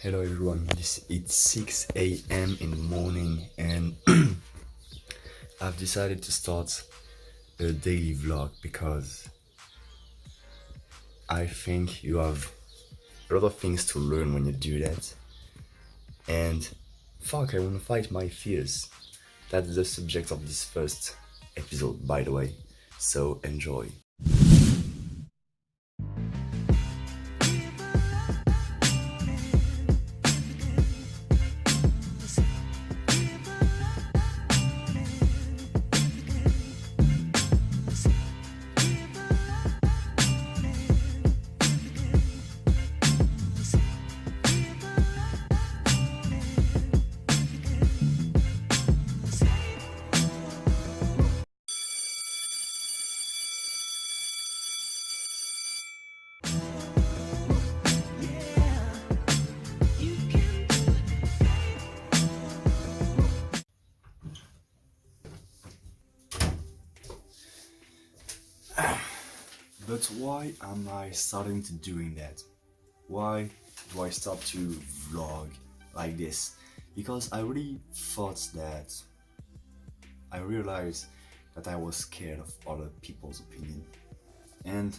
Hello everyone, it's 6 a.m. in the morning and I've decided to start a daily vlog because I think you have a lot of things to learn when you do that. And fuck, I want to fight my fears. That's the subject of this first episode, by the way. So enjoy. But why am I starting to doing that? Why do I start to vlog like this? Because I really thought that I realized that I was scared of other people's opinion. And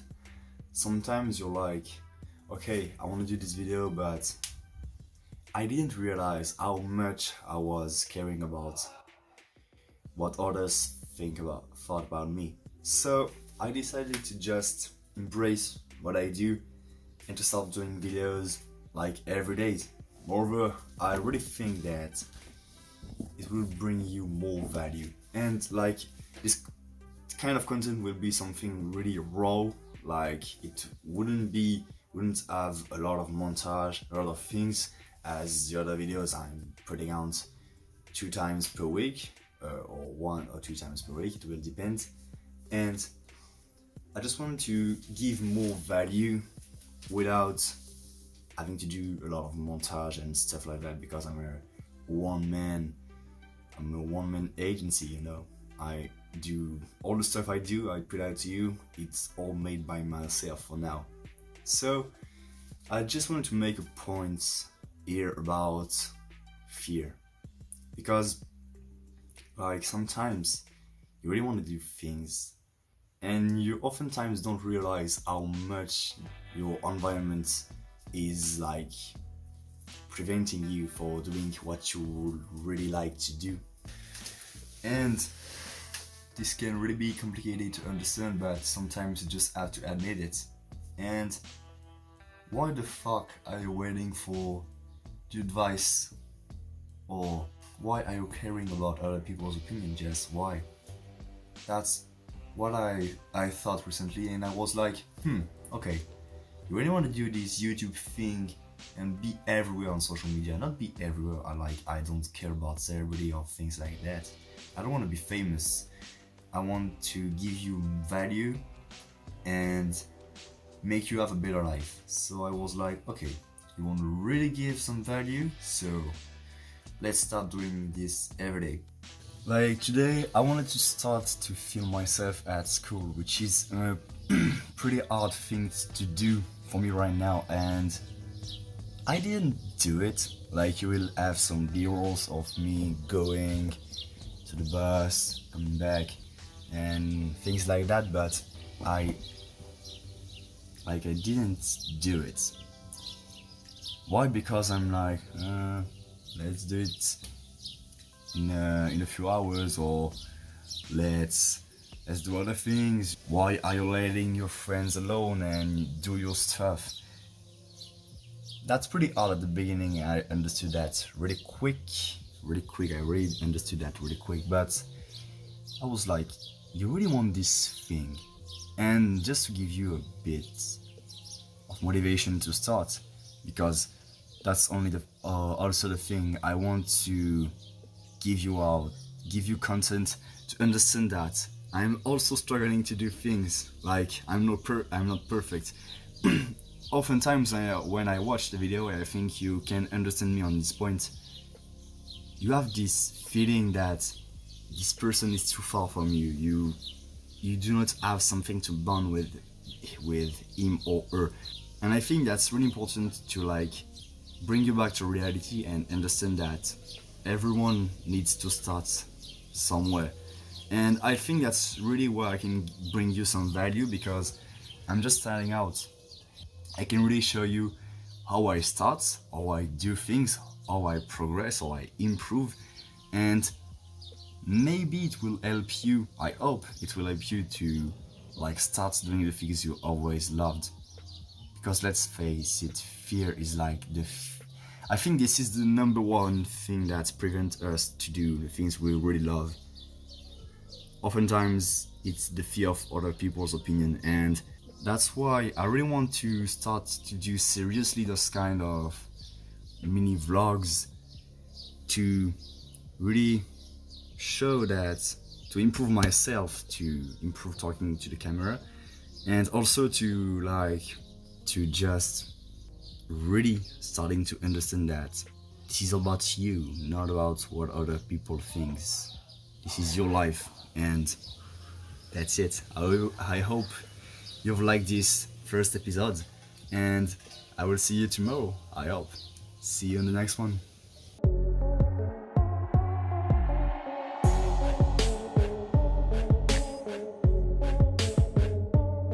sometimes you're like, okay, I want to do this video, but I didn't realize how much I was caring about what others thought about me. So I decided to just embrace what I do and to start doing videos like every day. Moreover, I really think that it will bring you more value, and like this kind of content will be something really raw. Like it wouldn't have a lot of montage, a lot of things as the other videos I'm putting out 2 times per week, or 1 or 2 times per week, it will depend. And I just wanted to give more value without having to do a lot of montage and stuff like that, because I'm a one-man agency, you know. I do all the stuff I do, I put out to you, it's all made by myself for now. So I just wanted to make a point here about fear, because like sometimes you really want to do things and you oftentimes don't realize how much your environment is like preventing you for doing what you would really like to do. And this can really be complicated to understand, but sometimes you just have to admit it. And why the fuck are you waiting for the advice, or why are you caring about other people's opinion? Just why? That's what I thought recently, and I was like, okay, you really want to do this YouTube thing and be everywhere on social media? Not be everywhere, I don't care about celebrity or things like that. I don't want to be famous. I want to give you value and make you have a better life. So I was like, okay, you want to really give some value, so let's start doing this every day. Like today, I wanted to start to film myself at school, which is a pretty hard thing to do for me right now, and I didn't do it. Like you will have some b-rolls of me going to the bus, coming back, and things like that, but I didn't do it. Why? Because I'm like, let's do it in a few hours, or let's do other things. Why are you letting your friends alone and do your stuff? That's pretty hard at the beginning. I understood that really quick. I really understood that really quick, but I was like, you really want this thing? And just to give you a bit of motivation to start, because that's only also the thing. I want to give you content to understand that I'm also struggling to do things. Like I'm not perfect. Oftentimes when I watch the video, I think you can understand me on this point. You have this feeling that this person is too far from you. You do not have something to bond with him or her. And I think that's really important to like bring you back to reality and understand that everyone needs to start somewhere. And I think that's really where I can bring you some value, because I'm just starting out. I can really show you how I start, how I do things, how I progress, how I improve, and maybe it will help you. I hope it will help you to like start doing the things you always loved. Because let's face it, fear is like I think this is the number one thing that prevents us to do the things we really love. Oftentimes it's the fear of other people's opinion, and that's why I really want to start to do seriously those kind of mini vlogs to really show that, to improve myself, to improve talking to the camera, and also to just really starting to understand that this is about you, not about what other people think. This is your life, and that's it. I hope you've liked this first episode, and I will see you tomorrow, I hope. See you in the next one.